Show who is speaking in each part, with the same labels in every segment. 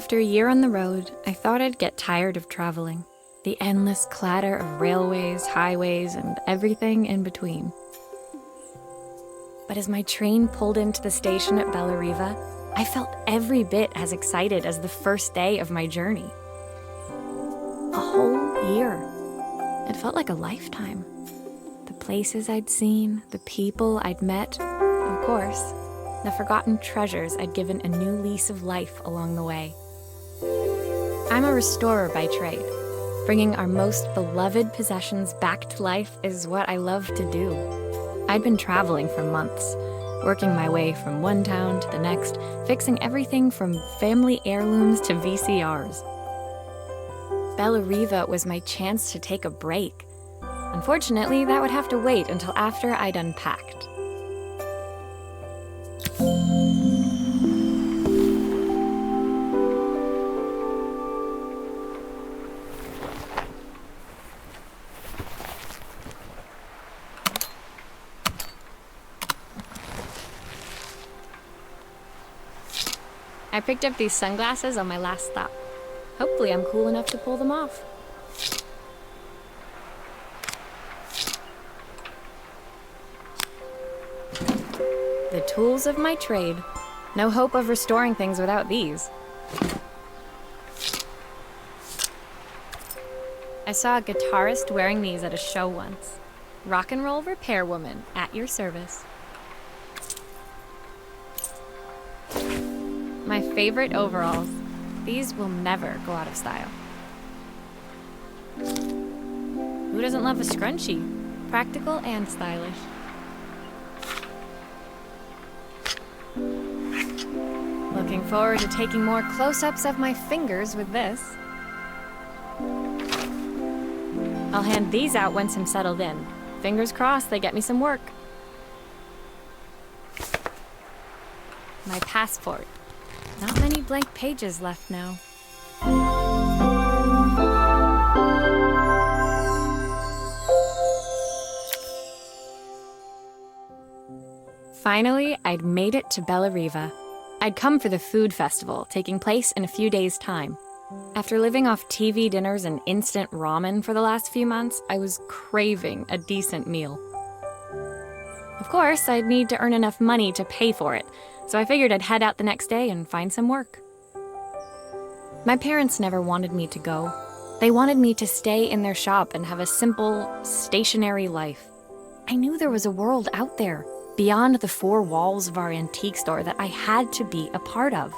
Speaker 1: After a year on the road, I thought I'd get tired of traveling. The endless clatter of railways, highways, and everything in between. But as my train pulled into the station at Bellariva, I felt every bit as excited as the first day of my journey. A whole year. It felt like a lifetime. The places I'd seen, the people I'd met, of course, the forgotten treasures I'd given a new lease of life along the way. I'm a restorer by trade. Bringing our most beloved possessions back to life is what I love to do. I'd been traveling for months, working my way from one town to the next, fixing everything from family heirlooms to VCRs. Bellariva was my chance to take a break. Unfortunately, that would have to wait until after I'd unpacked. I picked up these sunglasses on my last stop. Hopefully I'm cool enough to pull them off. The tools of my trade. No hope of restoring things without these. I saw a guitarist wearing these at a show once. Rock and roll repair woman, at your service. My favorite overalls. These will never go out of style. Who doesn't love a scrunchie? Practical and stylish. Looking forward to taking more close-ups of my fingers with this. I'll hand these out once I'm settled in. Fingers crossed they get me some work. My passport. Not many blank pages left now. Finally, I'd made it to Bellariva. I'd come for the food festival, taking place in a few days' time. After living off TV dinners and instant ramen for the last few months, I was craving a decent meal. Of course, I'd need to earn enough money to pay for it, so I figured I'd head out the next day and find some work. My parents never wanted me to go. They wanted me to stay in their shop and have a simple, stationary life. I knew there was a world out there, beyond the four walls of our antique store, that I had to be a part of.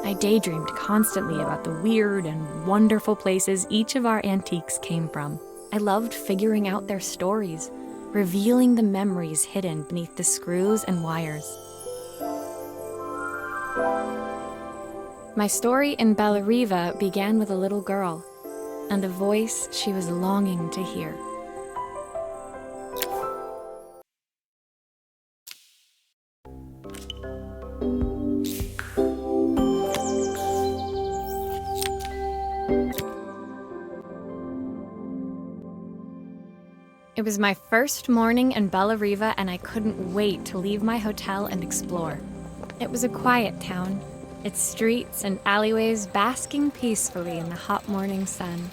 Speaker 1: I daydreamed constantly about the weird and wonderful places each of our antiques came from. I loved figuring out their stories, revealing the memories hidden beneath the screws and wires. My story in Bellariva began with a little girl and a voice she was longing to hear. It was my first morning in Bellariva, and I couldn't wait to leave my hotel and explore. It was a quiet town, its streets and alleyways basking peacefully in the hot morning sun.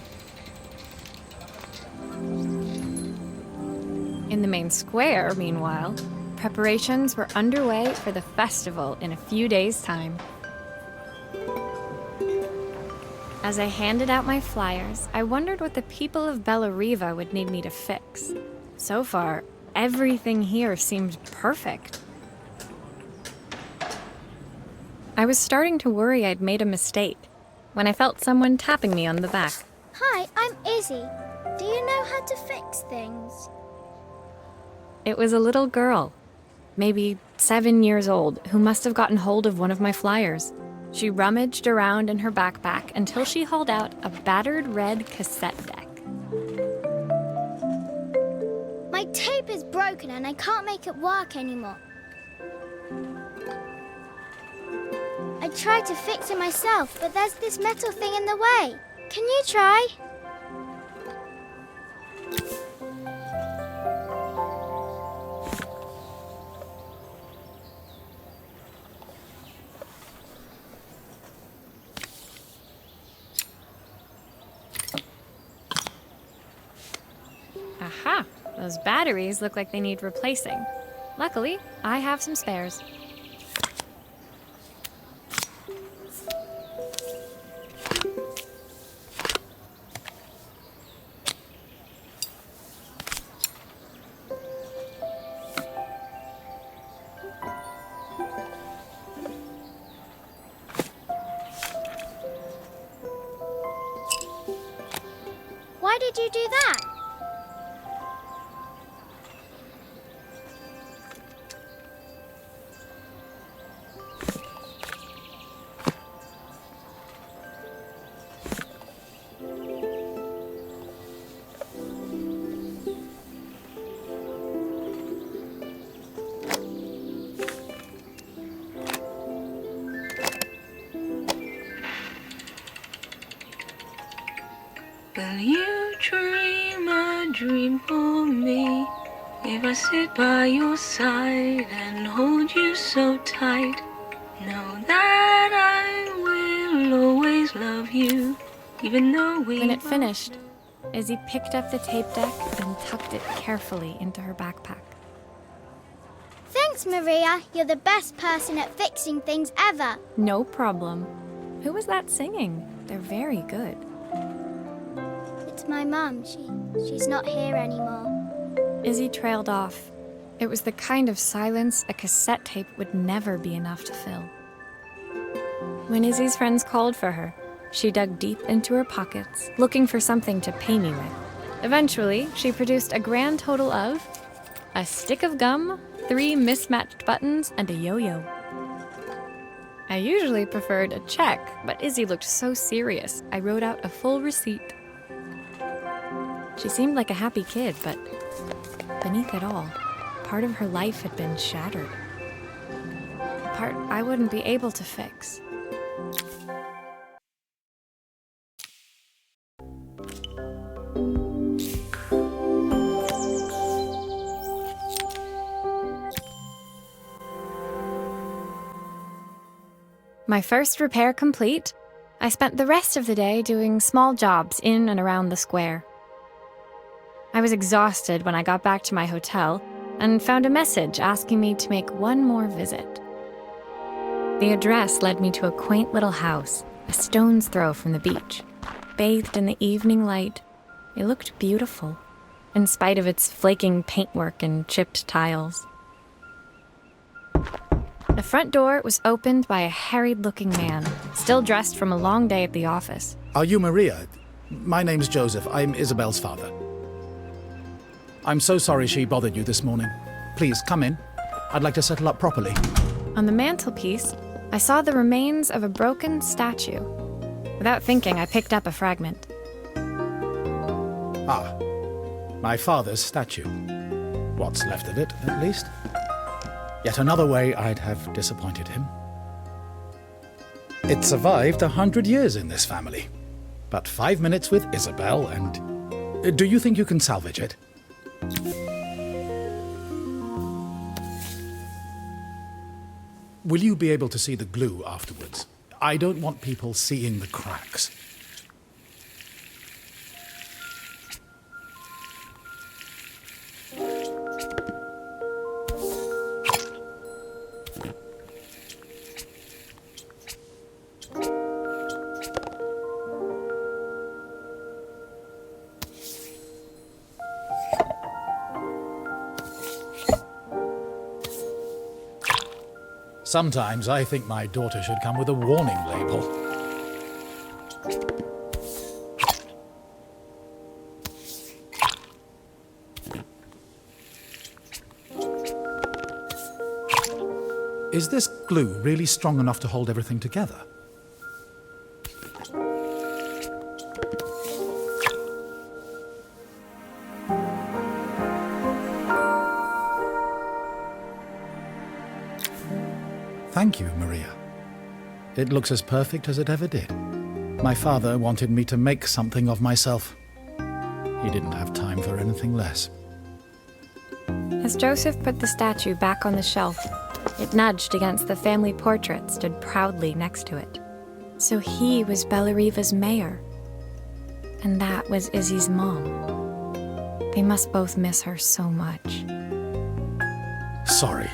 Speaker 1: In the main square, meanwhile, preparations were underway for the festival in a few days' time. As I handed out my flyers, I wondered what the people of Bellariva would need me to fix. So far, everything here seemed perfect. I was starting to worry I'd made a mistake when I felt someone tapping me on the back.
Speaker 2: Hi, I'm Izzy. Do you know how to fix things?
Speaker 1: It was a little girl, maybe 7 years old, who must have gotten hold of one of my flyers. She rummaged around in her backpack until she hauled out a battered red cassette deck.
Speaker 2: My tape is broken and I can't make it work anymore. I tried to fix it myself, but there's this metal thing in the way. Can you try?
Speaker 1: Aha! Those batteries look like they need replacing. Luckily, I have some spares.
Speaker 2: Why did you do that?
Speaker 3: Will you dream a dream for me? If I sit by your side and hold you so tight, know that I will always love you, even though we...
Speaker 1: When it finished, Izzy picked up the tape deck and tucked it carefully into her backpack.
Speaker 2: Thanks, Maria. You're the best person at fixing things ever.
Speaker 1: No problem. Who was that singing? They're very good.
Speaker 2: It's my mum. She's not here anymore.
Speaker 1: Izzy trailed off. It was the kind of silence a cassette tape would never be enough to fill. When Izzy's friends called for her, she dug deep into her pockets, looking for something to pay me with. Eventually, she produced a grand total of a stick of gum, 3 mismatched buttons, and a yo-yo. I usually preferred a check, but Izzy looked so serious, I wrote out a full receipt. She seemed like a happy kid, but beneath it all, part of her life had been shattered. A part I wouldn't be able to fix. My first repair complete, I spent the rest of the day doing small jobs in and around the square. I was exhausted when I got back to my hotel and found a message asking me to make one more visit. The address led me to a quaint little house, a stone's throw from the beach. Bathed in the evening light, it looked beautiful, in spite of its flaking paintwork and chipped tiles. The front door was opened by a harried-looking man, still dressed from a long day at the office.
Speaker 4: Are you Maria? My name's Joseph. I'm Isabel's father. I'm so sorry she bothered you this morning. Please, come in. I'd like to settle up properly.
Speaker 1: On the mantelpiece, I saw the remains of a broken statue. Without thinking, I picked up a fragment.
Speaker 4: Ah, my father's statue. What's left of it, at least. Yet another way I'd have disappointed him. It survived 100 years in this family. But 5 minutes with Isabel and... Do you think you can salvage it? Will you be able to see the glue afterwards? I don't want people seeing the cracks. Sometimes I think my daughter should come with a warning label. Is this glue really strong enough to hold everything together? Thank you, Maria. It looks as perfect as it ever did. My father wanted me to make something of myself. He didn't have time for anything less.
Speaker 1: As Joseph put the statue back on the shelf, it nudged against the family portrait stood proudly next to it. So he was Bellariva's mayor. And that was Izzy's mom. They must both miss her so much.
Speaker 4: Sorry,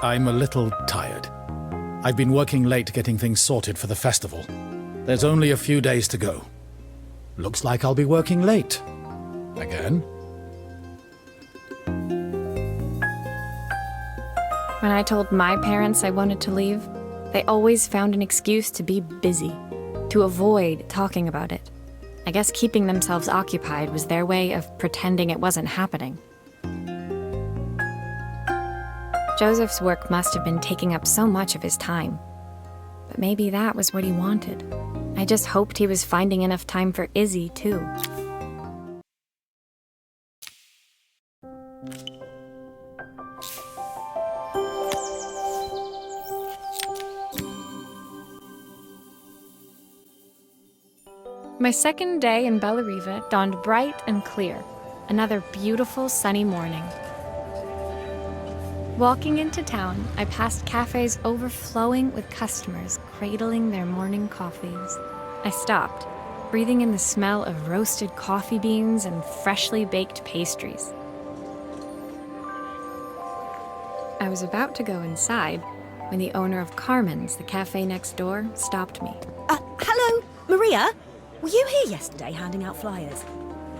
Speaker 4: I'm a little tired. I've been working late getting things sorted for the festival. There's only a few days to go. Looks like I'll be working late. Again.
Speaker 1: When I told my parents I wanted to leave, they always found an excuse to be busy, to avoid talking about it. I guess keeping themselves occupied was their way of pretending it wasn't happening. Joseph's work must have been taking up so much of his time. But maybe that was what he wanted. I just hoped he was finding enough time for Izzy, too. My second day in Bellariva dawned bright and clear, another beautiful sunny morning. Walking into town, I passed cafes overflowing with customers cradling their morning coffees. I stopped, breathing in the smell of roasted coffee beans and freshly baked pastries. I was about to go inside when the owner of Carmen's, the cafe next door, stopped me.
Speaker 5: Hello, Maria? Were you here yesterday handing out flyers?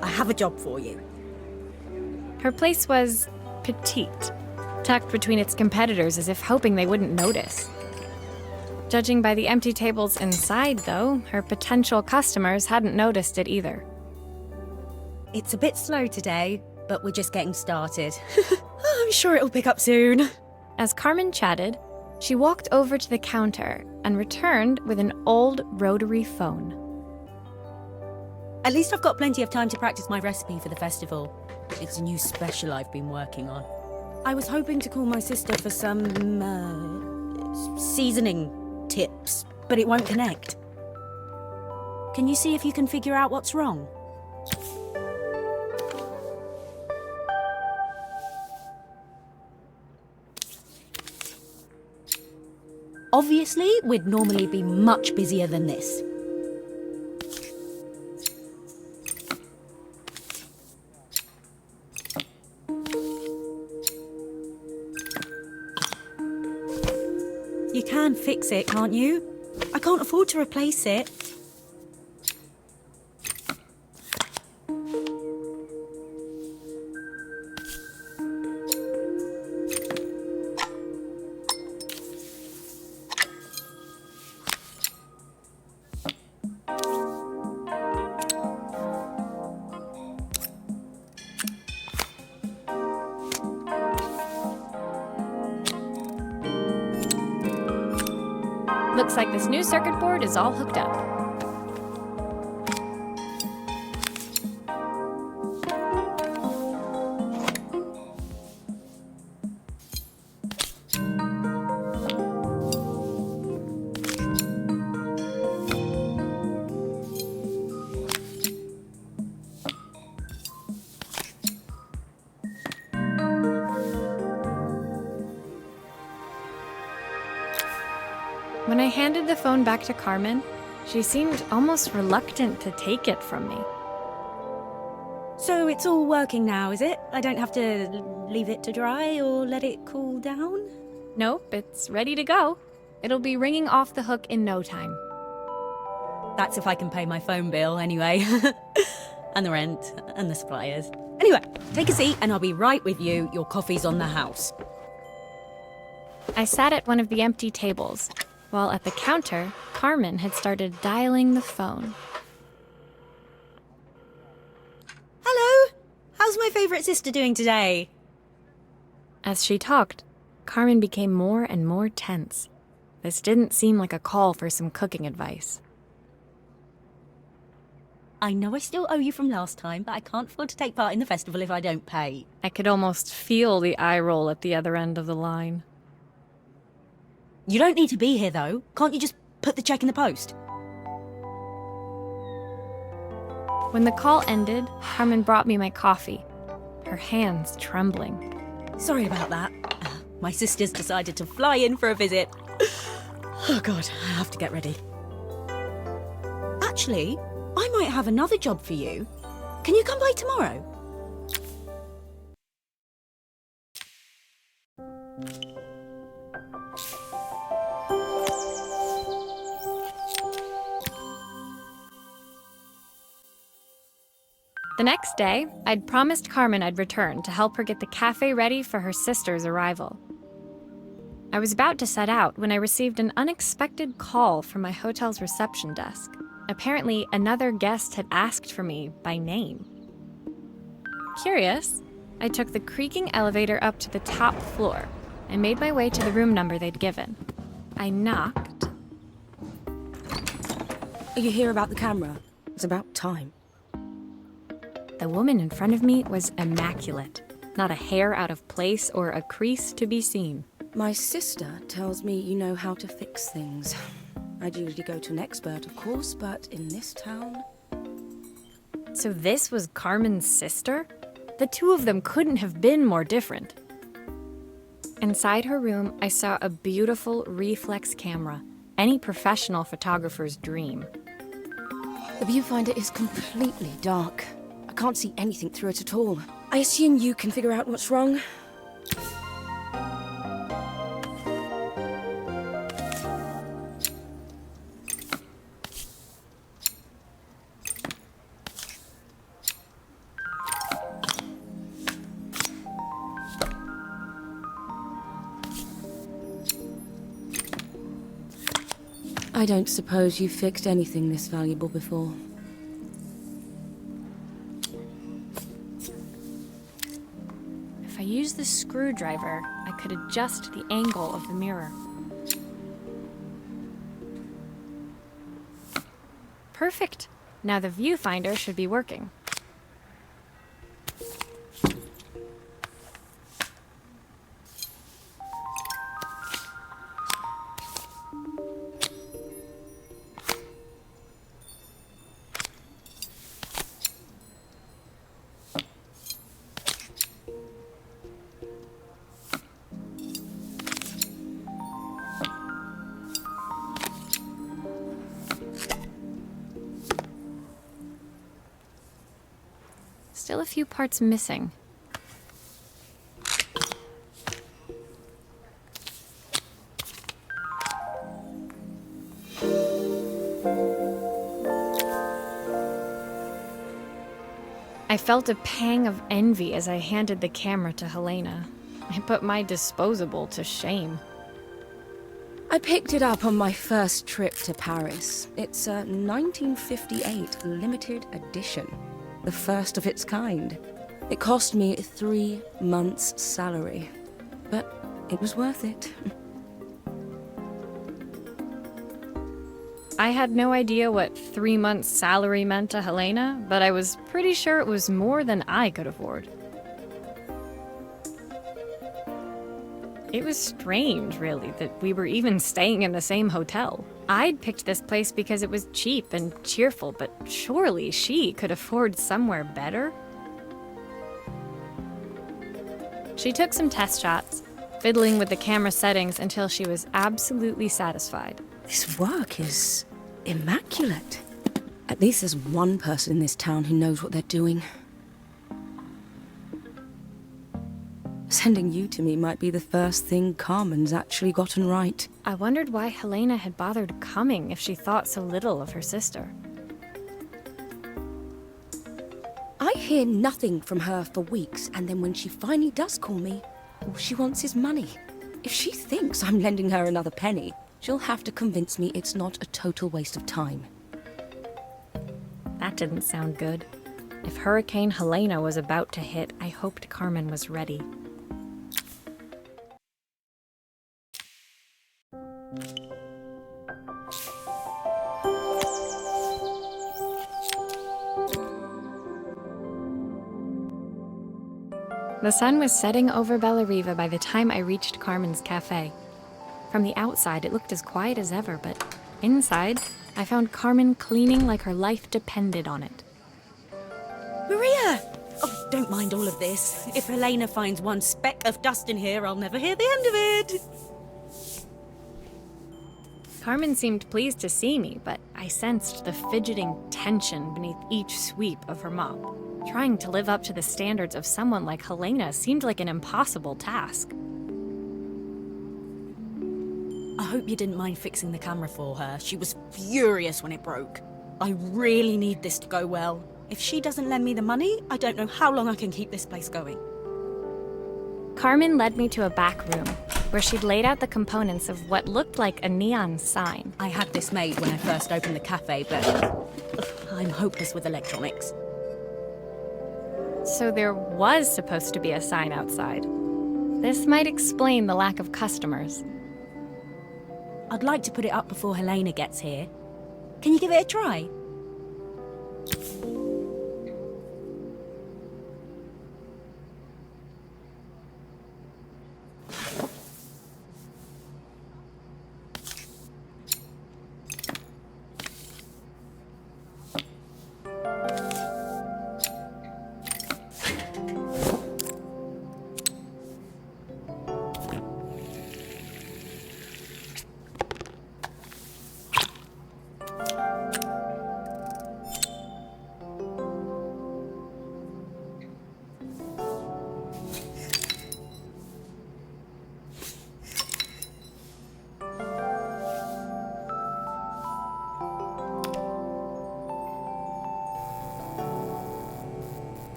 Speaker 5: I have a job for you.
Speaker 1: Her place was petite, tucked between its competitors as if hoping they wouldn't notice. Judging by the empty tables inside, though, her potential customers hadn't noticed it either.
Speaker 5: It's a bit slow today, but we're just getting started. I'm sure it'll pick up soon.
Speaker 1: As Carmen chatted, she walked over to the counter and returned with an old rotary phone.
Speaker 5: At least I've got plenty of time to practice my recipe for the festival. It's a new special I've been working on. I was hoping to call my sister for some, seasoning tips, but it won't connect. Can you see if you can figure out what's wrong? Obviously, we'd normally be much busier than this. You can fix it, can't you? I can't afford to replace it.
Speaker 1: Looks like this new circuit board is all hooked up. When I handed the phone back to Carmen, she seemed almost reluctant to take it from me.
Speaker 5: So it's all working now, is it? I don't have to leave it to dry or let it cool down?
Speaker 1: Nope, it's ready to go. It'll be ringing off the hook in no time.
Speaker 5: That's if I can pay my phone bill anyway. And the rent and the suppliers. Anyway, take a seat and I'll be right with you. Your coffee's on the house.
Speaker 1: I sat at one of the empty tables, while at the counter, Carmen had started dialing the phone.
Speaker 5: Hello? How's my favourite sister doing today?
Speaker 1: As she talked, Carmen became more and more tense. This didn't seem like a call for some cooking advice.
Speaker 5: I know I still owe you from last time, but I can't afford to take part in the festival if I don't pay.
Speaker 1: I could almost feel the eye roll at the other end of the line.
Speaker 5: You don't need to be here, though. Can't you just put the check in the post?
Speaker 1: When the call ended, Carmen brought me my coffee, her hands trembling.
Speaker 5: Sorry about that. My sister's decided to fly in for a visit. Oh, God, I have to get ready. Actually, I might have another job for you. Can you come by tomorrow?
Speaker 1: The next day, I'd promised Carmen I'd return to help her get the cafe ready for her sister's arrival. I was about to set out when I received an unexpected call from my hotel's reception desk. Apparently, another guest had asked for me by name. Curious, I took the creaking elevator up to the top floor and made my way to the room number they'd given. I knocked.
Speaker 5: Are you here about the camera? It's about time.
Speaker 1: The woman in front of me was immaculate, not a hair out of place or a crease to be seen.
Speaker 5: My sister tells me you know how to fix things. I'd usually go to an expert, of course, but in this town...
Speaker 1: So this was Carmen's sister? The two of them couldn't have been more different. Inside her room, I saw a beautiful reflex camera, any professional photographer's dream.
Speaker 5: The viewfinder is completely dark. I can't see anything through it at all. I assume you can figure out what's wrong? I don't suppose you've fixed anything this valuable before.
Speaker 1: If I used the screwdriver, I could adjust the angle of the mirror. Perfect. Now the viewfinder should be working. Still a few parts missing. I felt a pang of envy as I handed the camera to Helena. I put my disposable to shame.
Speaker 5: I picked it up on my first trip to Paris. It's a 1958 limited edition. The first of its kind. It cost me 3 months' salary, but it was worth it.
Speaker 1: I had no idea what 3 months' salary meant to Helena, but I was pretty sure it was more than I could afford. It was strange, really, that we were even staying in the same hotel. I'd picked this place because it was cheap and cheerful, but surely she could afford somewhere better? She took some test shots, fiddling with the camera settings until she was absolutely satisfied.
Speaker 5: This work is immaculate. At least there's one person in this town who knows what they're doing. Sending you to me might be the first thing Carmen's actually gotten right.
Speaker 1: I wondered why Helena had bothered coming if she thought so little of her sister.
Speaker 5: I hear nothing from her for weeks, and then when she finally does call me, all she wants is money. If she thinks I'm lending her another penny, she'll have to convince me it's not a total waste of time.
Speaker 1: That didn't sound good. If Hurricane Helena was about to hit, I hoped Carmen was ready. The sun was setting over Bellariva by the time I reached Carmen's cafe. From the outside, it looked as quiet as ever, but inside, I found Carmen cleaning like her life depended on it.
Speaker 5: Maria! Oh, don't mind all of this. If Helena finds one speck of dust in here, I'll never hear the end of it.
Speaker 1: Carmen seemed pleased to see me, but I sensed the fidgeting tension beneath each sweep of her mop. Trying to live up to the standards of someone like Helena seemed like an impossible task.
Speaker 6: I hope you didn't mind fixing the camera for her. She was furious when it broke. I really need this to go well. If she doesn't lend me the money, I don't know how long I can keep this place going.
Speaker 1: Carmen led me to a back room, where she'd laid out the components of what looked like a neon sign.
Speaker 6: I had this made when I first opened the cafe, but I'm hopeless with electronics.
Speaker 1: So there was supposed to be a sign outside. This might explain the lack of customers.
Speaker 6: I'd like to put it up before Helena gets here. Can you give it a try?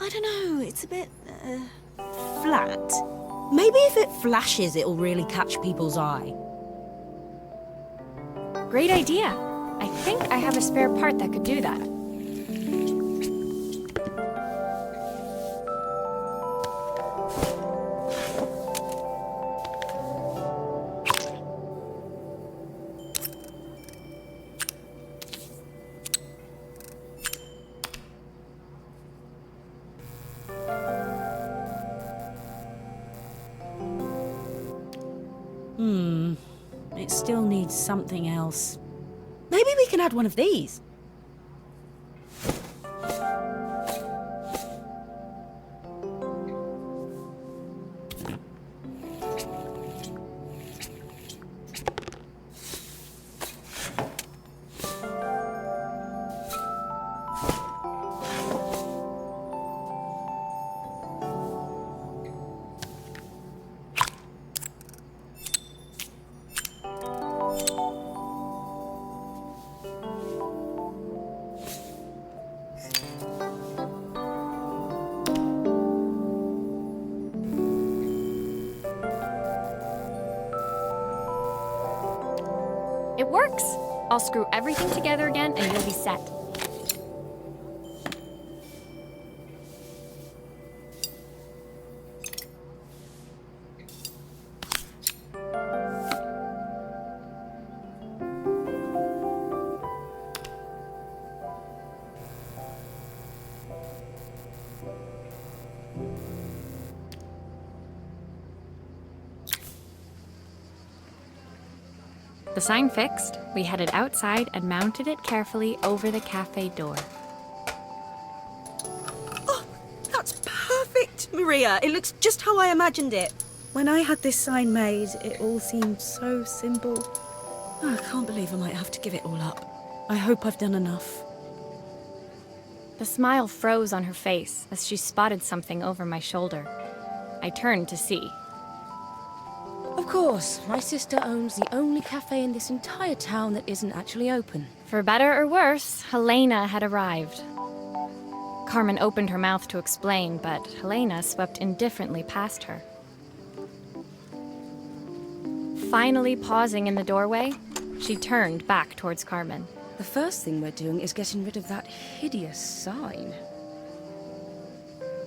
Speaker 6: I don't know, it's a bit, flat. Maybe if it flashes, it'll really catch people's eye.
Speaker 1: Great idea. I think I have a spare part that could do that.
Speaker 6: It still needs something else. Maybe we can add one of these.
Speaker 1: It works! I'll screw everything together again and you'll be set. The sign fixed, we headed outside and mounted it carefully over the cafe door.
Speaker 6: Oh, that's perfect, Maria. It looks just how I imagined it. When I had this sign made, it all seemed so simple. Oh, I can't believe I might have to give it all up. I hope I've done enough.
Speaker 1: The smile froze on her face as she spotted something over my shoulder. I turned to see.
Speaker 5: Of course, my sister owns the only cafe in this entire town that isn't actually open.
Speaker 1: For better or worse, Helena had arrived. Carmen opened her mouth to explain, but Helena swept indifferently past her. Finally pausing in the doorway, she turned back towards Carmen.
Speaker 5: The first thing we're doing is getting rid of that hideous sign.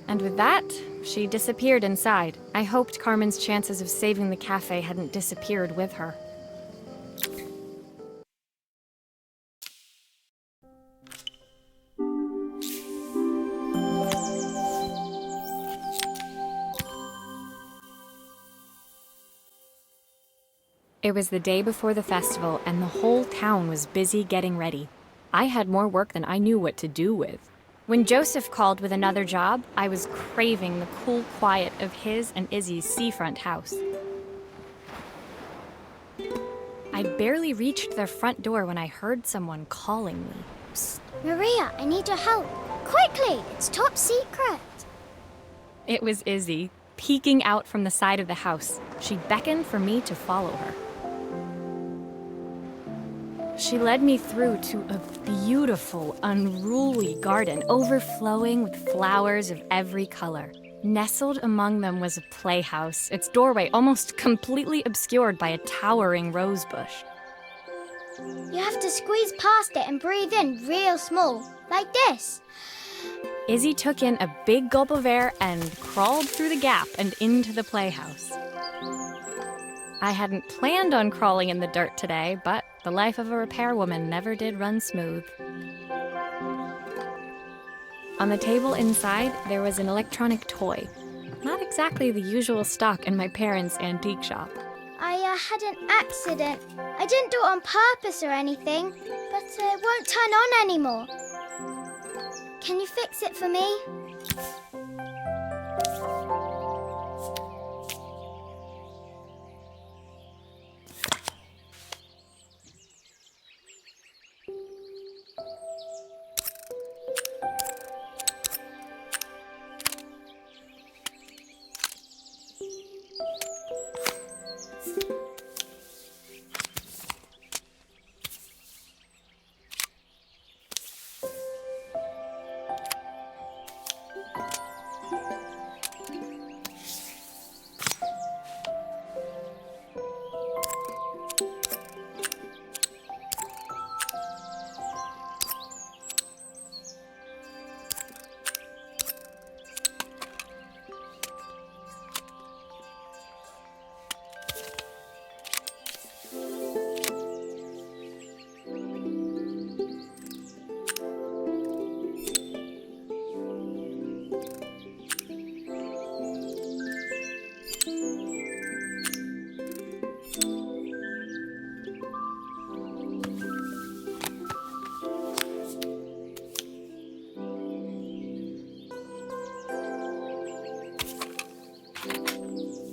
Speaker 1: And with that, she disappeared inside. I hoped Carmen's chances of saving the cafe hadn't disappeared with her. It was the day before the festival, and the whole town was busy getting ready. I had more work than I knew what to do with. When Joseph called with another job, I was craving the cool quiet of his and Izzy's seafront house. I'd barely reached their front door when I heard someone calling me.
Speaker 2: Psst. Maria, I need your help. Quickly, it's top secret.
Speaker 1: It was Izzy. peeking out from the side of the house. She beckoned for me to follow her. She led me through to a beautiful, unruly garden overflowing with flowers of every color. Nestled among them was a playhouse, its doorway almost completely obscured by a towering rose bush.
Speaker 2: You have to squeeze past it and breathe in real small, like this.
Speaker 1: Izzy took in a big gulp of air and crawled through the gap and into the playhouse. I hadn't planned on crawling in the dirt today, but the life of a repairwoman never did run smooth. On the table inside, there was an electronic toy. Not exactly the usual stock in my parents' antique shop.
Speaker 2: I had an accident. I didn't do it on purpose or anything, but it won't turn on anymore. Can you fix it for me?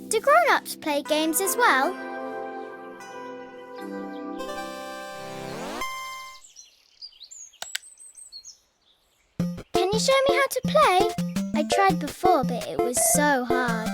Speaker 2: Do grown-ups play games as well? Can you show me how to play? I tried before, but it was so hard.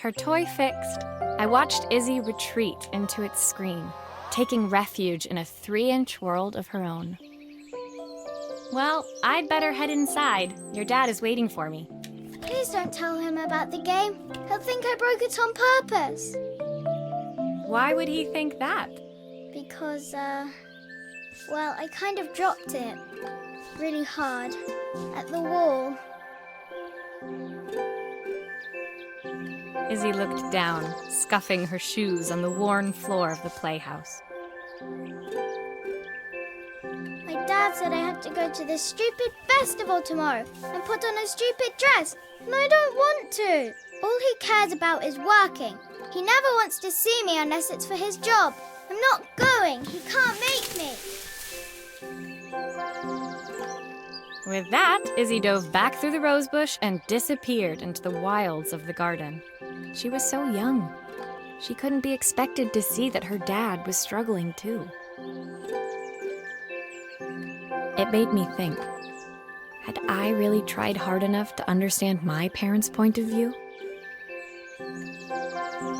Speaker 1: Her toy fixed, I watched Izzy retreat into its screen, taking refuge in a 3-inch world of her own. Well, I'd better head inside. Your dad is waiting for me.
Speaker 2: Please don't tell him about the game. He'll think I broke it on purpose.
Speaker 1: Why would he think that?
Speaker 2: Because, well, I kind of dropped it really hard at the wall.
Speaker 1: Izzy looked down, scuffing her shoes on the worn floor of the playhouse.
Speaker 2: My dad said I have to go to this stupid festival tomorrow and put on a stupid dress, and I don't want to. All he cares about is working. He never wants to see me unless it's for his job. I'm not going. He can't make me.
Speaker 1: With that, Izzy dove back through the rosebush and disappeared into the wilds of the garden. She was so young. She couldn't be expected to see that her dad was struggling too. It made me think, had I really tried hard enough to understand my parents' point of view?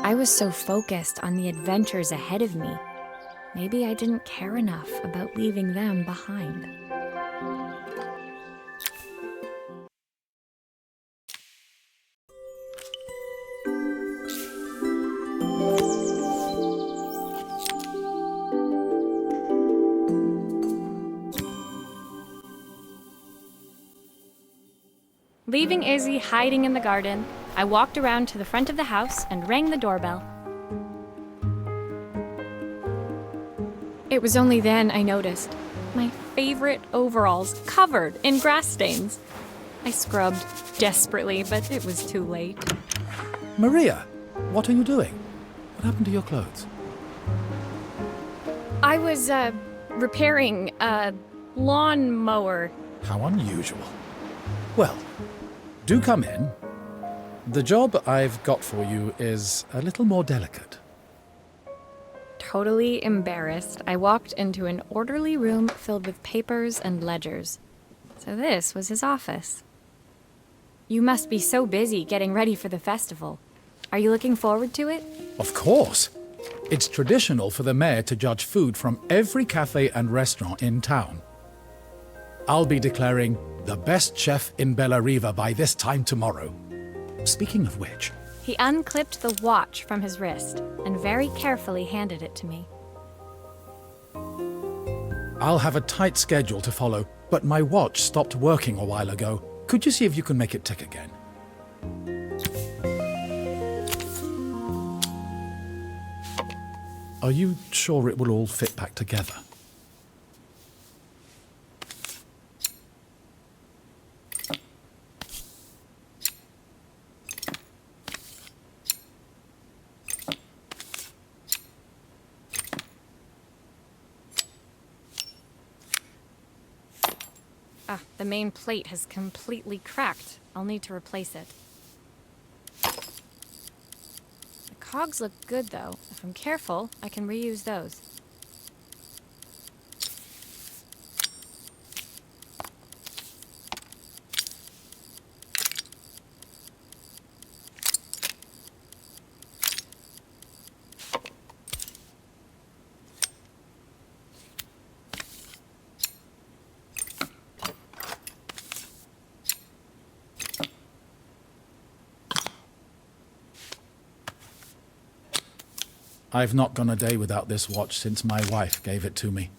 Speaker 1: I was so focused on the adventures ahead of me. Maybe I didn't care enough about leaving them behind. Leaving Izzy hiding in the garden, I walked around to the front of the house and rang the doorbell. It was only then I noticed my favorite overalls covered in grass stains. I scrubbed desperately, but it was too late.
Speaker 4: Maria, what are you doing? What happened to your clothes?
Speaker 1: I was, repairing a lawnmower.
Speaker 4: How unusual. Well, do come in. The job I've got for you is a little more delicate.
Speaker 1: Totally embarrassed, I walked into an orderly room filled with papers and ledgers. So this was his office. You must be so busy getting ready for the festival. Are you looking forward to it?
Speaker 4: Of course. It's traditional for the mayor to judge food from every cafe and restaurant in town. I'll be declaring the best chef in Bellariva by this time tomorrow. Speaking of which...
Speaker 1: He unclipped the watch from his wrist and very carefully handed it to me.
Speaker 4: I'll have a tight schedule to follow, but my watch stopped working a while ago. Could you see if you can make it tick again? Are you sure it will all fit back together?
Speaker 1: Ah, the main plate has completely cracked. I'll need to replace it. The cogs look good, though. If I'm careful, I can reuse those.
Speaker 4: I've not gone a day without this watch since my wife gave it to me.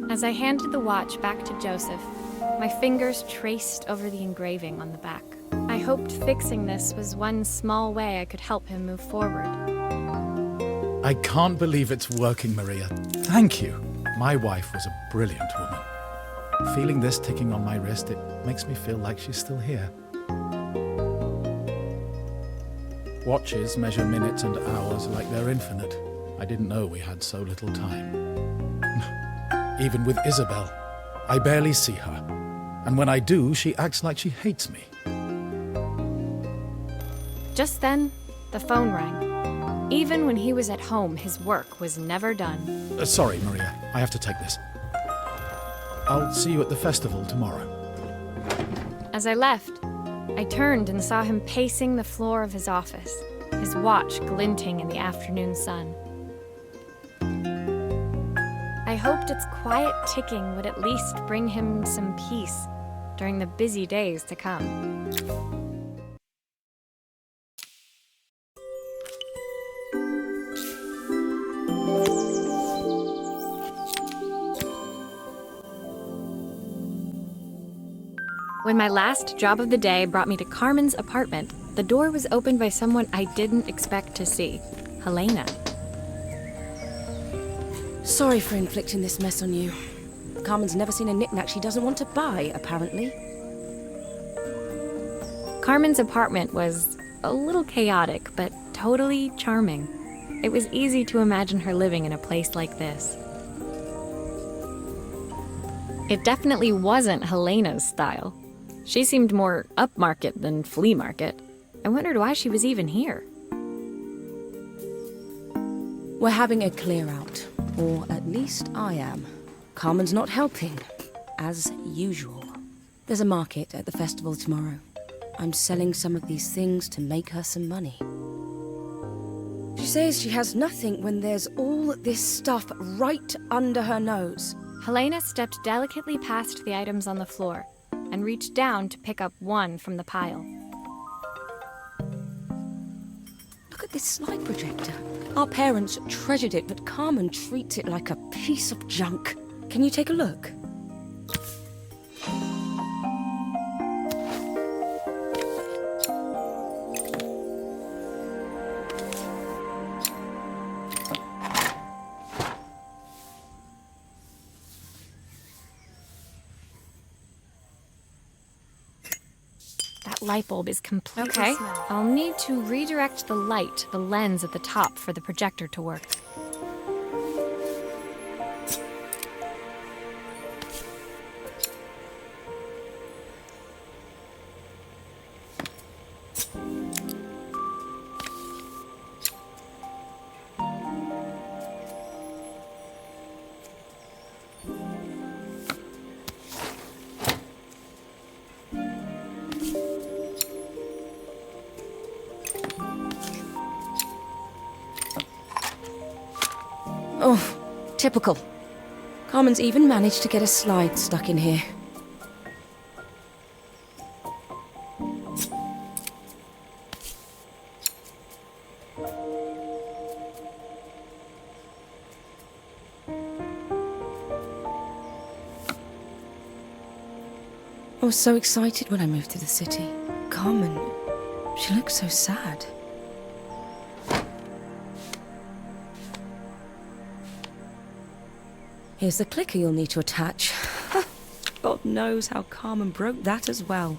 Speaker 1: As I handed the watch back to Joseph, my fingers traced over the engraving on the back. I hoped fixing this was one small way I could help him move forward.
Speaker 4: I can't believe it's working, Maria. Thank you. My wife was a brilliant woman. Feeling this ticking on my wrist, it makes me feel like she's still here. Watches measure minutes and hours like they're infinite. I didn't know we had so little time. Even with Isabel, I barely see her. And when I do, she acts like she hates me.
Speaker 1: Just then, the phone rang. Even when he was at home, his work was never done.
Speaker 4: Sorry, Maria. I have to take this. I'll see you at the festival tomorrow.
Speaker 1: As I left, I turned and saw him pacing the floor of his office, his watch glinting in the afternoon sun. I hoped its quiet ticking would at least bring him some peace during the busy days to come. When my last job of the day brought me to Carmen's apartment, the door was opened by someone I didn't expect to see, Helena.
Speaker 5: Sorry for inflicting this mess on you. Carmen's never seen a knick-knack she doesn't want to buy, apparently.
Speaker 1: Carmen's apartment was a little chaotic, but totally charming. It was easy to imagine her living in a place like this. It definitely wasn't Helena's style. She seemed more upmarket than flea market. I wondered why she was even here.
Speaker 5: We're having a clear out, or at least I am. Carmen's not helping, as usual. There's a market at the festival tomorrow. I'm selling some of these things to make her some money. She says she has nothing when there's all this stuff right under her nose.
Speaker 1: Helena stepped delicately past the items on the floor and reached down to pick up one from the pile.
Speaker 5: Look at this slide projector. Our parents treasured it, but Carmen treats it like a piece of junk. Can you take a look?
Speaker 1: That light bulb is completely Okay, I'll need to redirect the light, the lens at the top, for the projector to work.
Speaker 5: Oh, typical. Carmen's even managed to get a slide stuck in here. I was so excited when I moved to the city. Carmen, she looks so sad. Here's the clicker you'll need to attach. God knows how Carmen broke that as well.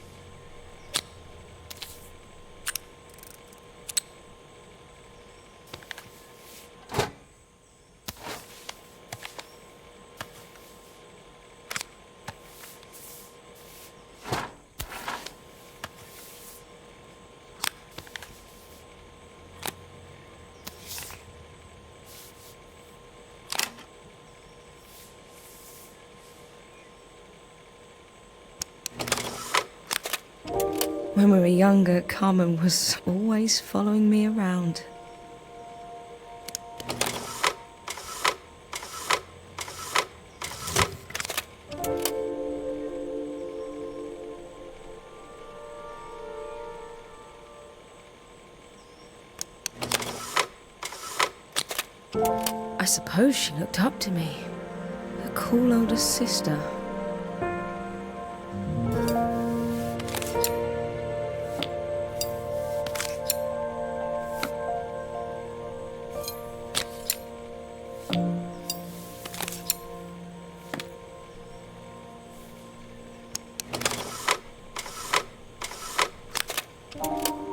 Speaker 5: When we were younger, Carmen was always following me around. I suppose she looked up to me. A cool older sister.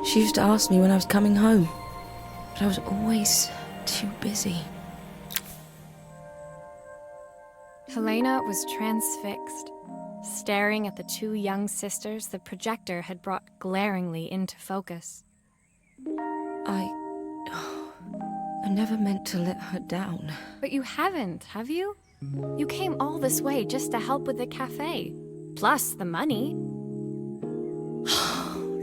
Speaker 5: She used to ask me when I was coming home, but I was always too busy.
Speaker 1: Helena was transfixed, staring at the two young sisters the projector had brought glaringly into focus.
Speaker 5: I never meant to let her down.
Speaker 1: But you haven't, have you? You came all this way just to help with the cafe, plus the money.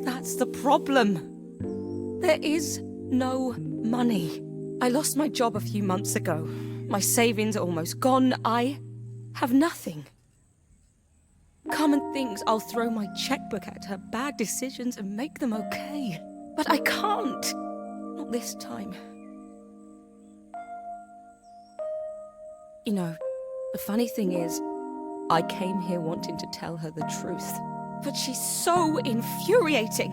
Speaker 5: That's the problem. There is no money. I lost my job a few months ago. My savings are almost gone. I have nothing. Carmen thinks I'll throw my checkbook at her bad decisions and make them okay. But I can't. Not this time. You know, the funny thing is, I came here wanting to tell her the truth. But she's so infuriating.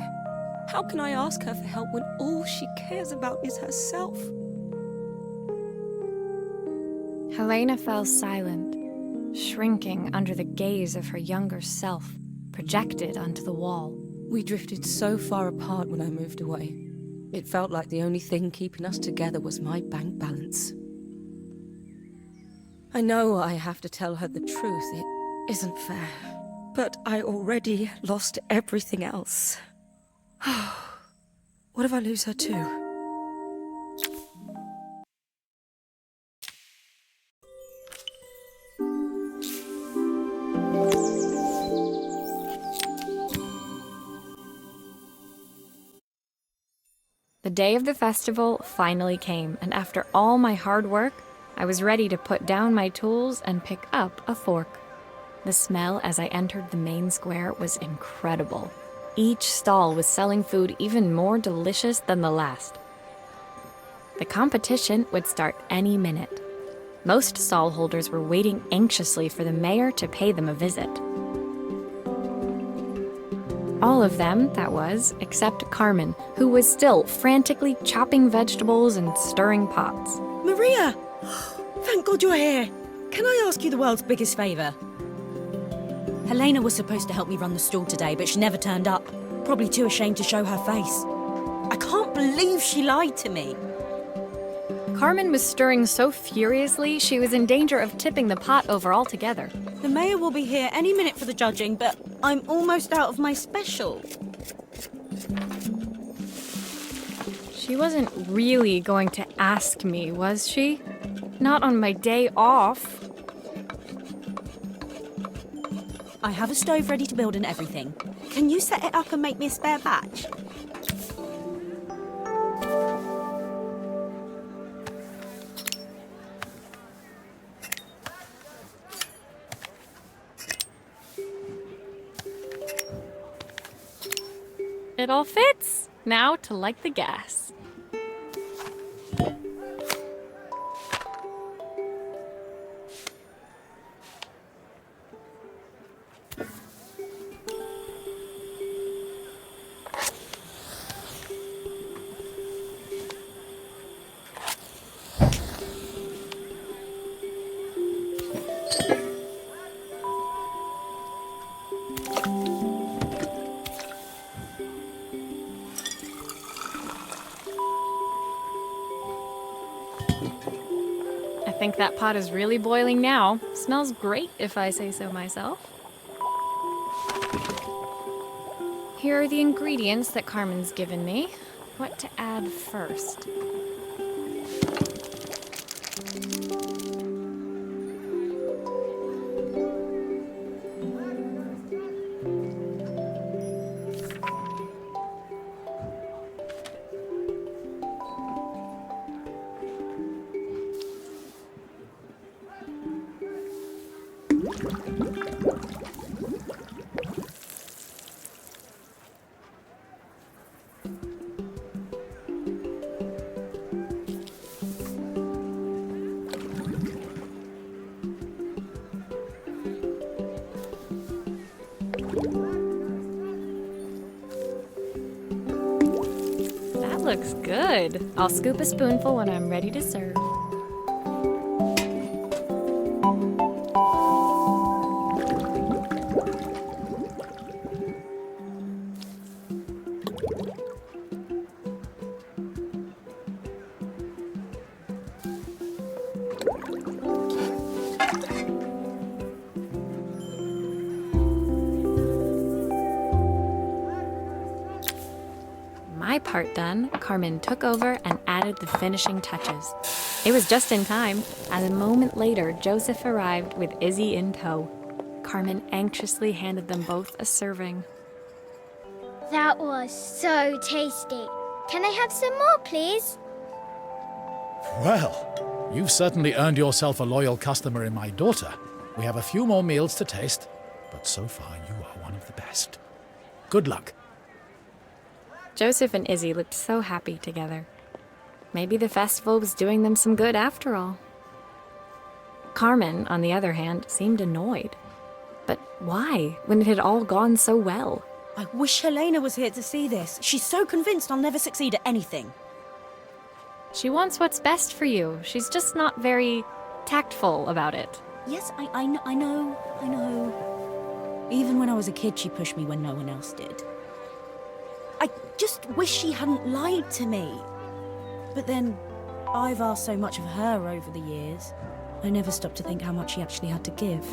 Speaker 5: How can I ask her for help when all she cares about is herself?
Speaker 1: Helena fell silent, shrinking under the gaze of her younger self, projected onto the wall.
Speaker 5: We drifted so far apart when I moved away. It felt like the only thing keeping us together was my bank balance. I know I have to tell her the truth. It isn't fair. But I already lost everything else. What if I lose her too?
Speaker 1: The day of the festival finally came, and after all my hard work, I was ready to put down my tools and pick up a fork. The smell as I entered the main square was incredible. Each stall was selling food even more delicious than the last. The competition would start any minute. Most stall holders were waiting anxiously for the mayor to pay them a visit. All of them, that was, except Carmen, who was still frantically chopping vegetables and stirring pots.
Speaker 6: Maria! Thank God you're here. Can I ask you the world's biggest favour? Helena was supposed to help me run the stall today, but she never turned up. Probably too ashamed to show her face. I can't believe she lied to me.
Speaker 1: Carmen was stirring so furiously she was in danger of tipping the pot over altogether.
Speaker 6: The mayor will be here any minute for the judging, but I'm almost out of my special.
Speaker 1: She wasn't really going to ask me, was she? Not on my day off.
Speaker 6: I have a stove ready to build and everything. Can you set it up and make me a spare batch?
Speaker 1: It all fits. Now to light the gas. I think that pot is really boiling now. Smells great if I say so myself. Here are the ingredients that Carmen's given me. What to add first? That looks good. I'll scoop a spoonful when I'm ready to serve. My part done, Carmen took over and added the finishing touches. It was just in time, as a moment later, Joseph arrived with Izzy in tow. Carmen anxiously handed them both a serving.
Speaker 2: That was so tasty. Can I have some more, please?
Speaker 4: Well, you've certainly earned yourself a loyal customer in my daughter. We have a few more meals to taste, but so far you are one of the best. Good luck.
Speaker 1: Joseph and Izzy looked so happy together. Maybe the festival was doing them some good after all. Carmen, on the other hand, seemed annoyed. But why, when it had all gone so well?
Speaker 6: I wish Helena was here to see this. She's so convinced I'll never succeed at anything.
Speaker 1: She wants what's best for you. She's just not very tactful about it.
Speaker 6: Yes, I know. Even when I was a kid, she pushed me when no one else did. just wish she hadn't lied to me. But then, I've asked so much of her over the years. I never stopped to think how much she actually had to give.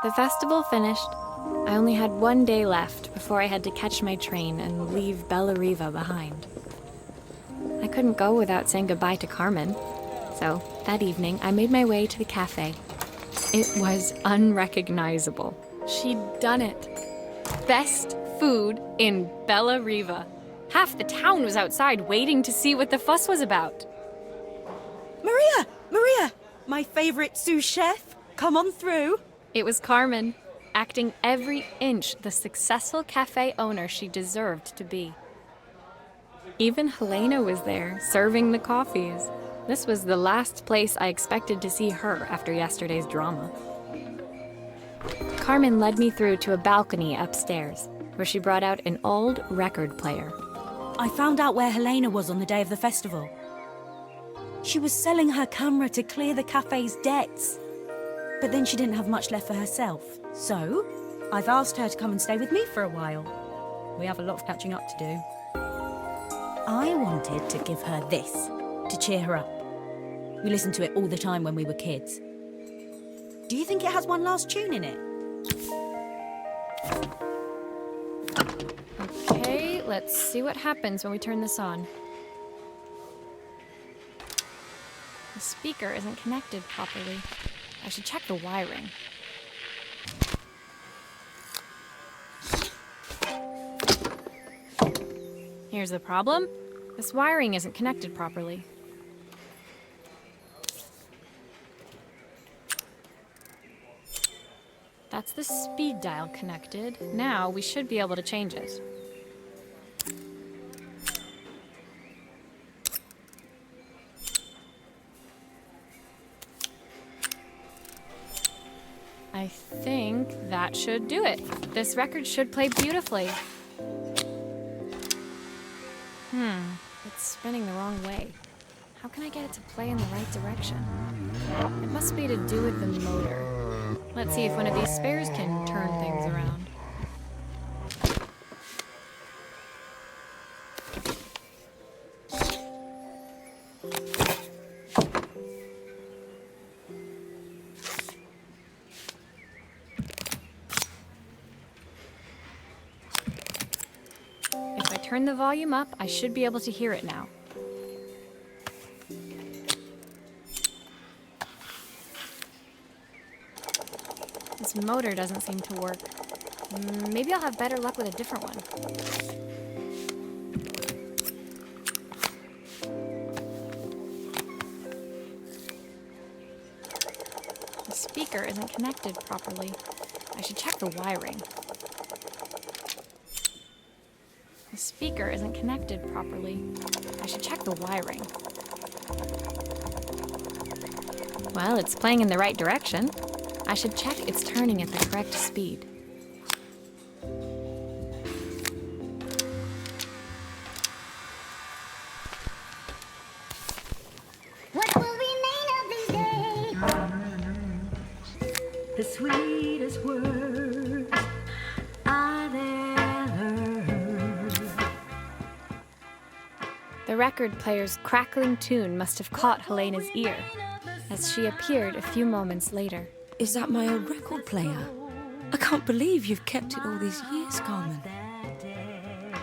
Speaker 1: The festival finished. I only had one day left before I had to catch my train and leave Bellariva behind. I couldn't go without saying goodbye to Carmen, so that evening I made my way to the cafe. It was unrecognizable. She'd done it. Best food in Bellariva. Half the town was outside waiting to see what the fuss was about.
Speaker 6: Maria! My favorite sous chef. Come on through.
Speaker 1: It was Carmen, acting every inch the successful cafe owner she deserved to be. Even Helena was there, serving the coffees. This was the last place I expected to see her after yesterday's drama. Carmen led me through to a balcony upstairs, where she brought out an old record player.
Speaker 6: I found out where Helena was on the day of the festival. She was selling her camera to clear the cafe's debts. But then she didn't have much left for herself. So, I've asked her to come and stay with me for a while. We have a lot of catching up to do. I wanted to give her this, to cheer her up. We listened to it all the time when we were kids. Do you think it has one last tune in it?
Speaker 1: Okay, let's see what happens when we turn this on. The speaker isn't connected properly. I should check the wiring. Here's the problem. This wiring isn't connected properly. That's the speed dial connected. Now we should be able to change it. I think that should do it. This record should play beautifully. It's spinning the wrong way. How can I get it to play in the right direction? It must be to do with the motor. Let's see if one of these spares can turn things around. If I turn the volume up, I should be able to hear it now. This motor doesn't seem to work. Maybe I'll have better luck with a different one. The speaker isn't connected properly. I should check the wiring. The speaker isn't connected properly. I should check the wiring. Well, it's playing in the right direction. I should check it's turning at the correct speed.
Speaker 2: What will remain of this day?
Speaker 3: The sweetest words I've ever heard.
Speaker 1: The record player's crackling tune must have caught Helena's ear, as she appeared a few moments later.
Speaker 5: Is that my old record player? I can't believe you've kept it all these years, Carmen.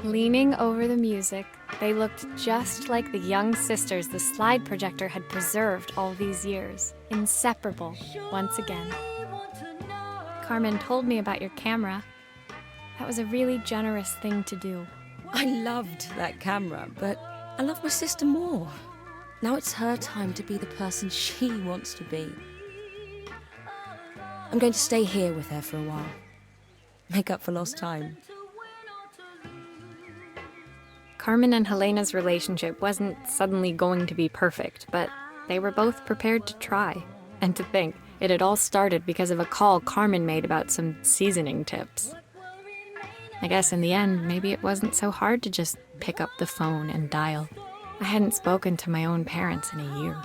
Speaker 1: Leaning over the music, they looked just like the young sisters the slide projector had preserved all these years, inseparable once again. Carmen told me about your camera. That was a really generous thing to do.
Speaker 5: I loved that camera, but I love my sister more. Now it's her time to be the person she wants to be. I'm going to stay here with her for a while. Make up for lost time.
Speaker 1: Carmen and Helena's relationship wasn't suddenly going to be perfect, but they were both prepared to try. And to think, it had all started because of a call Carmen made about some seasoning tips. I guess in the end, maybe it wasn't so hard to just pick up the phone and dial. I hadn't spoken to my own parents in a year.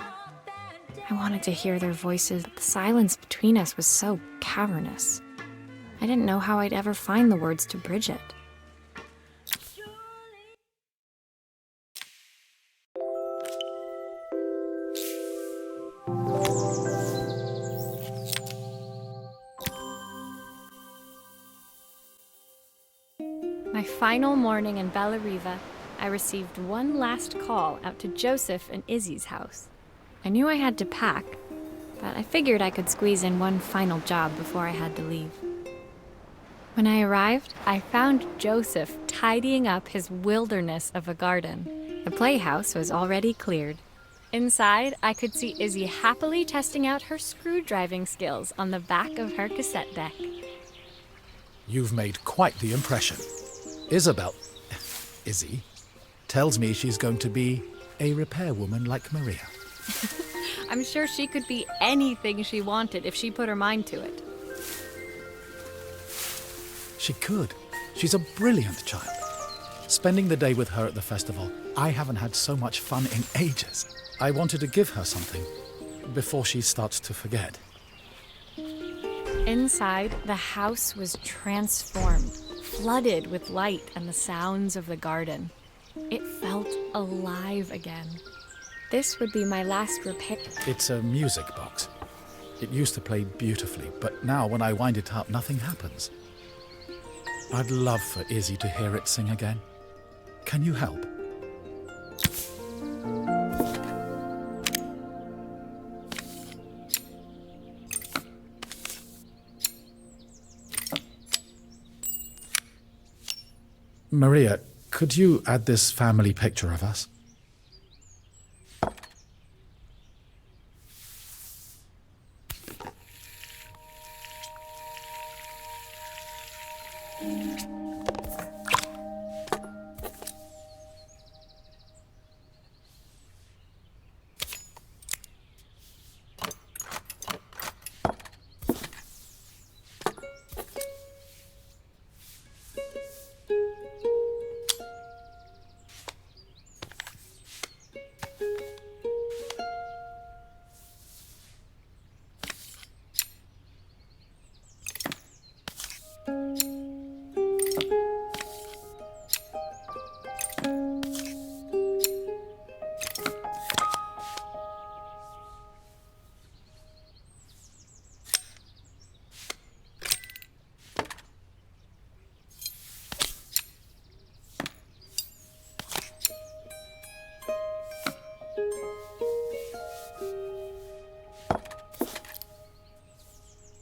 Speaker 1: I wanted to hear their voices. The silence between us was so cavernous. I didn't know how I'd ever find the words to bridge it. My final morning in Bellariva, I received one last call out to Joseph and Izzy's house. I knew I had to pack, but I figured I could squeeze in one final job before I had to leave. When I arrived, I found Joseph tidying up his wilderness of a garden. The playhouse was already cleared. Inside, I could see Izzy happily testing out her screw-driving skills on the back of her cassette deck.
Speaker 4: You've made quite the impression. Izzy, tells me she's going to be a repairwoman like Maria.
Speaker 1: I'm sure she could be anything she wanted if she put her mind to it.
Speaker 4: She could. She's a brilliant child. Spending the day with her at the festival, I haven't had so much fun in ages. I wanted to give her something before she starts to forget.
Speaker 1: Inside, the house was transformed, flooded with light and the sounds of the garden. It felt alive again. This would be my last repair.
Speaker 4: It's a music box. It used to play beautifully, but now when I wind it up, nothing happens. I'd love for Izzy to hear it sing again. Can you help? Maria, could you add this family picture of us?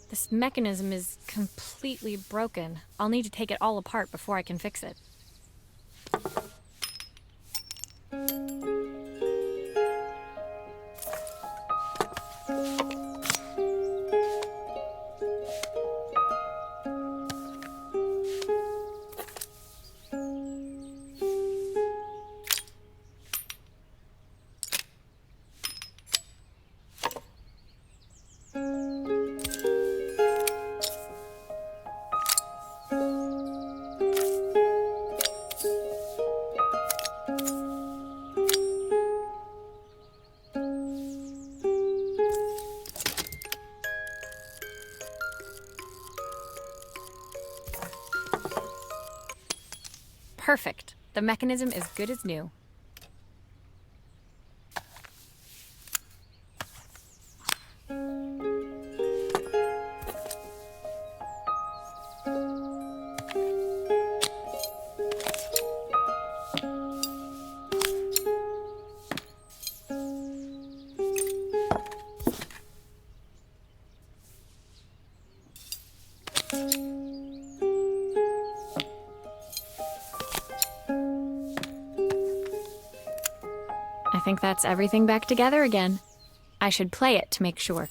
Speaker 1: This mechanism is completely broken. I'll need to take it all apart before I can fix it. Perfect. The mechanism is good as new. I think that's everything back together again. I should play it to make sure.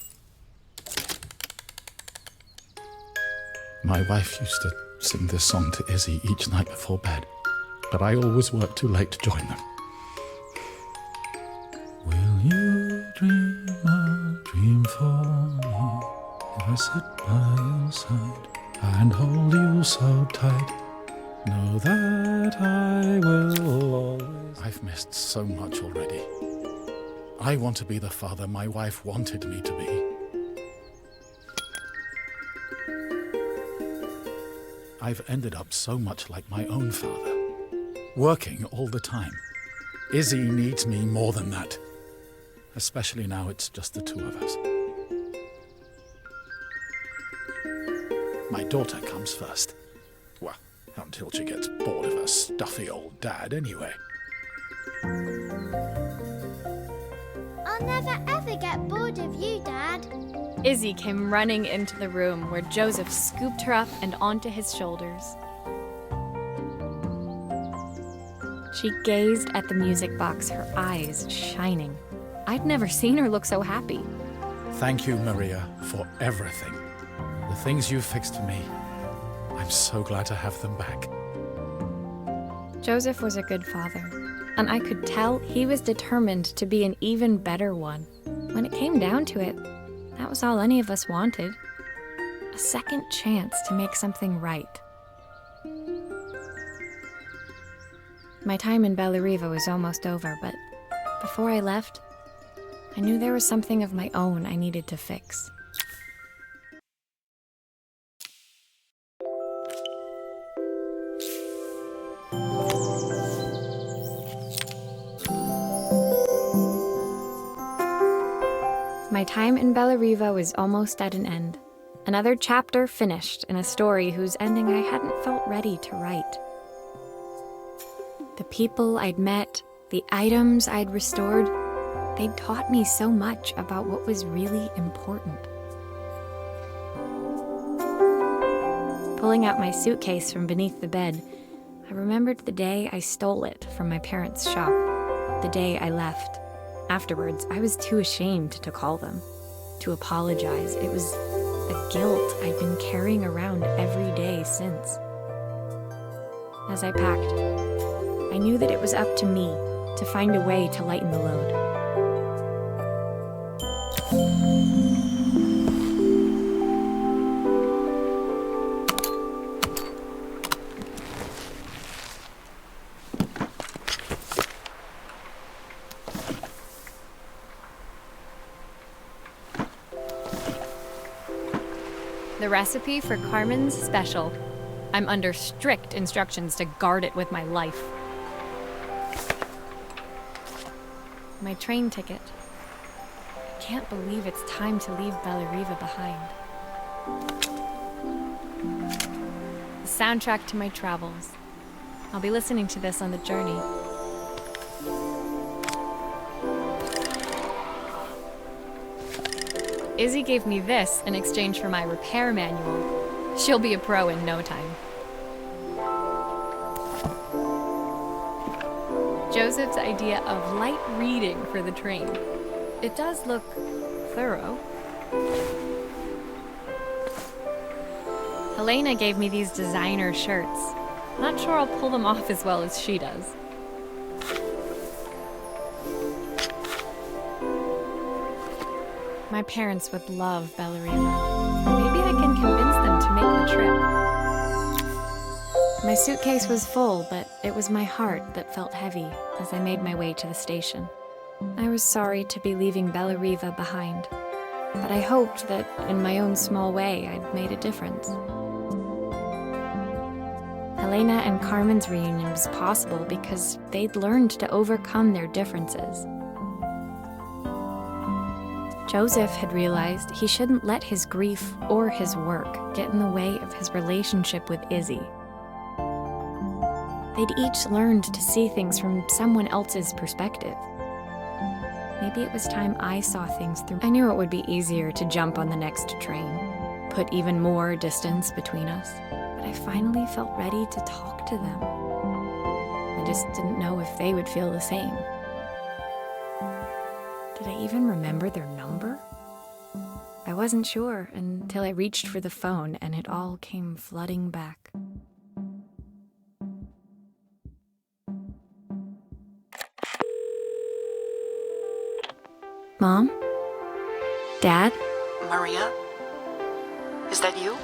Speaker 4: My wife used to sing this song to Izzy each night before bed, but I always worked too late to join them. Will you dream a dream for me if I sit by your side and hold you so tight? Know that I will always... I've missed so much already. I want to be the father my wife wanted me to be. I've ended up so much like my own father, working all the time. Izzy needs me more than that, especially now it's just the two of us. My daughter comes first. Well, until she gets bored of her stuffy old dad anyway.
Speaker 2: I'll never ever get bored of you, Dad.
Speaker 1: Izzy came running into the room where Joseph scooped her up and onto his shoulders. She gazed at the music box, her eyes shining. I'd never seen her look so happy.
Speaker 4: Thank you, Maria, for everything. The things you fixed for me. I'm so glad to have them back.
Speaker 1: Joseph was a good father, and I could tell he was determined to be an even better one. When it came down to it, that was all any of us wanted. A second chance to make something right. My time in Bellariva was almost over, but before I left, I knew there was something of my own I needed to fix. My time in Bellariva was almost at an end. Another chapter finished in a story whose ending I hadn't felt ready to write. The people I'd met, the items I'd restored, they'd taught me so much about what was really important. Pulling out my suitcase from beneath the bed, I remembered the day I stole it from my parents' shop, the day I left. Afterwards, I was too ashamed to call them, to apologize. It was a guilt I'd been carrying around every day since. As I packed, I knew that it was up to me to find a way to lighten the load. The recipe for Carmen's special. I'm under strict instructions to guard it with my life. My train ticket. I can't believe it's time to leave Bellariva behind. The soundtrack to my travels. I'll be listening to this on the journey. Izzy gave me this in exchange for my repair manual. She'll be a pro in no time. Joseph's idea of light reading for the train. It does look thorough. Helena gave me these designer shirts. Not sure I'll pull them off as well as she does. My parents would love Bellariva. Maybe I can convince them to make the trip. My suitcase was full, but it was my heart that felt heavy as I made my way to the station. I was sorry to be leaving Bellariva behind, but I hoped that in my own small way I'd made a difference. Helena and Carmen's reunion was possible because they'd learned to overcome their differences. Joseph had realized he shouldn't let his grief or his work get in the way of his relationship with Izzy. They'd each learned to see things from someone else's perspective. Maybe it was time I saw things through. I knew it would be easier to jump on the next train, put even more distance between us, but I finally felt ready to talk to them. I just didn't know if they would feel the same. Did I even remember their number? I wasn't sure until I reached for the phone and it all came flooding back. Mom? Dad?
Speaker 7: Maria? Is that you?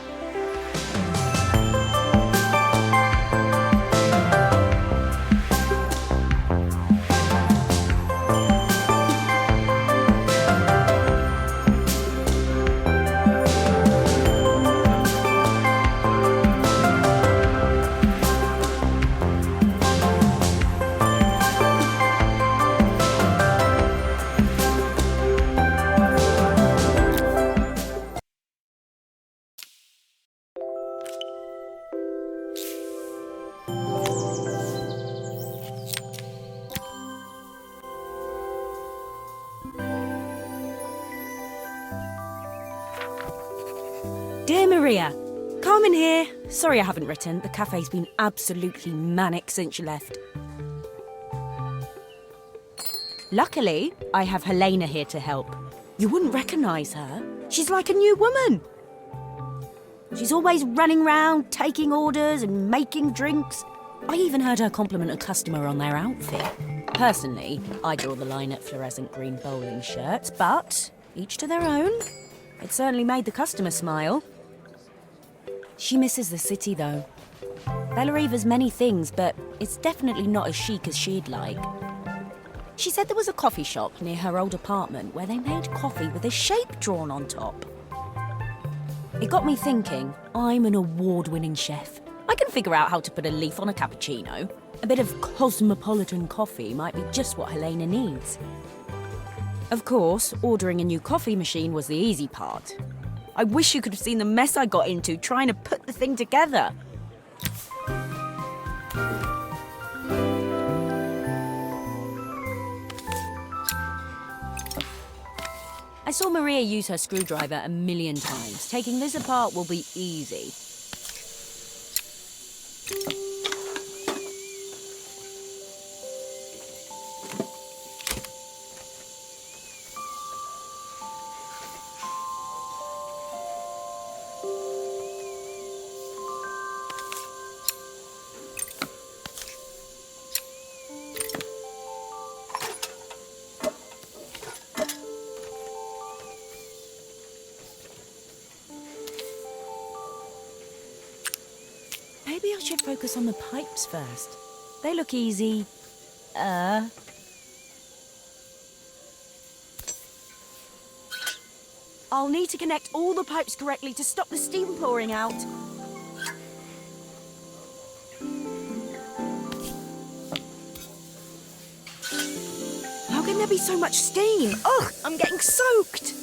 Speaker 6: Dear Maria, Carmen here. Sorry I haven't written. The cafe's been absolutely manic since you left. Luckily, I have Helena here to help. You wouldn't recognise her. She's like a new woman. She's always running round, taking orders and making drinks. I even heard her compliment a customer on their outfit. Personally, I draw the line at fluorescent green bowling shirts, but each to their own. It certainly made the customer smile. She misses the city, though. Bellariva's many things, but it's definitely not as chic as she'd like. She said there was a coffee shop near her old apartment where they made coffee with a shape drawn on top. It got me thinking, I'm an award-winning chef. I can figure out how to put a leaf on a cappuccino. A bit of cosmopolitan coffee might be just what Helena needs. Of course, ordering a new coffee machine was the easy part. I wish you could have seen the mess I got into trying to put the thing together. I saw Maria use her screwdriver a million times. Taking this apart will be easy. Maybe I should focus on the pipes first. They look easy. I'll need to connect all the pipes correctly to stop the steam pouring out. How can there be so much steam? Ugh, I'm getting soaked.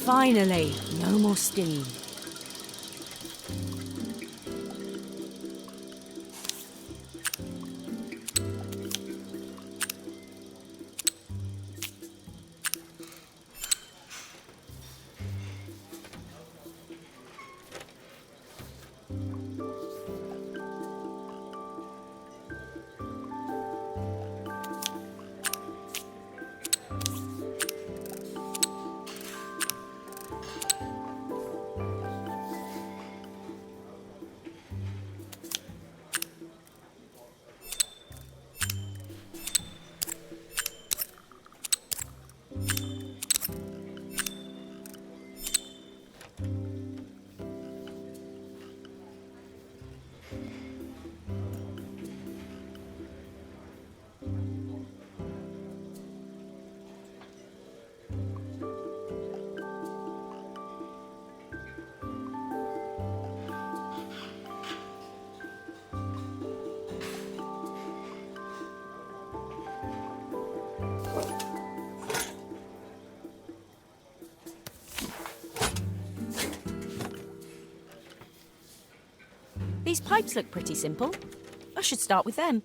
Speaker 6: Finally, no more steam. These pipes look pretty simple. I should start with them.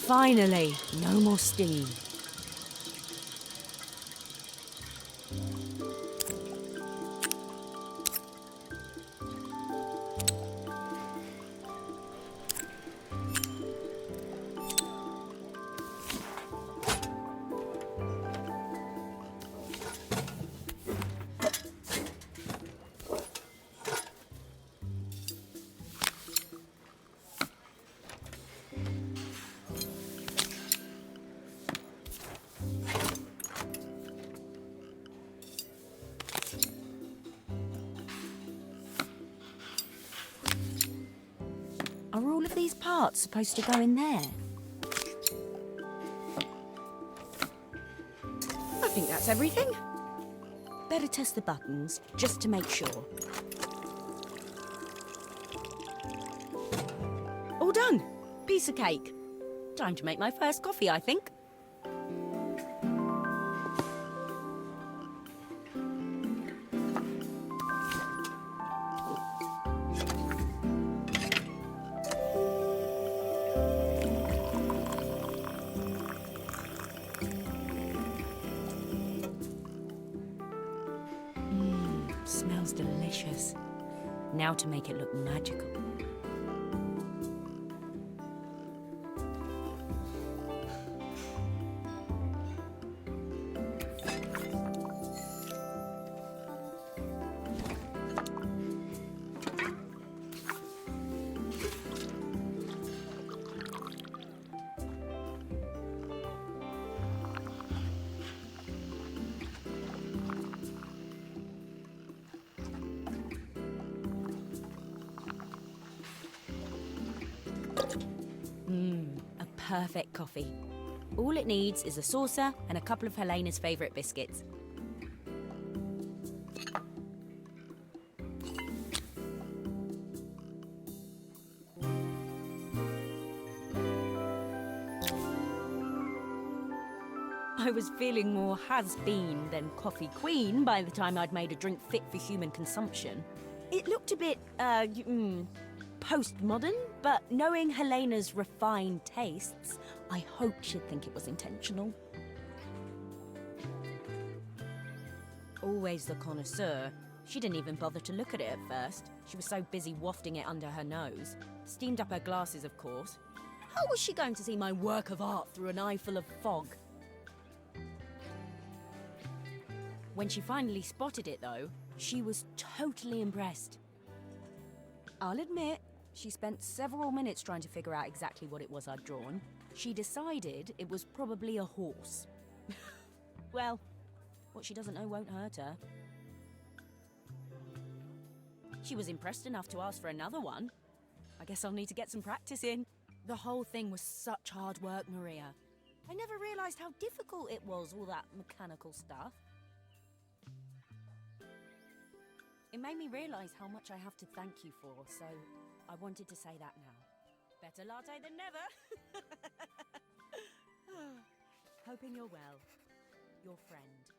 Speaker 5: Finally, no more steam. Are all of these parts supposed to go in there? I think that's everything. Better test the buttons, just to make sure. All done. Piece of cake. Time to make my first coffee, I think. Smells delicious. Now to make it look magical. A perfect coffee. All it needs is a saucer and a couple of Helena's favourite biscuits. I was feeling more has-been than coffee queen by the time I'd made a drink fit for human consumption. It looked a bit, postmodern, but knowing Helena's refined tastes, I hoped she'd think it was intentional. Always the connoisseur, she didn't even bother to look at it at first. She was so busy wafting it under her nose. Steamed up her glasses, of course. How was she going to see my work of art through an eye full of fog? When she finally spotted it, though, she was totally impressed. I'll admit, she spent several minutes trying to figure out exactly what it was I'd drawn. She decided it was probably a horse. Well, what she doesn't know won't hurt her. She was impressed enough to ask for another one. I guess I'll need to get some practice in. The whole thing was such hard work, Maria. I never realised how difficult it was, all that mechanical stuff. It made me realise how much I have to thank you for, so I wanted to say that now. Better latte than never. Hoping you're well. Your friend.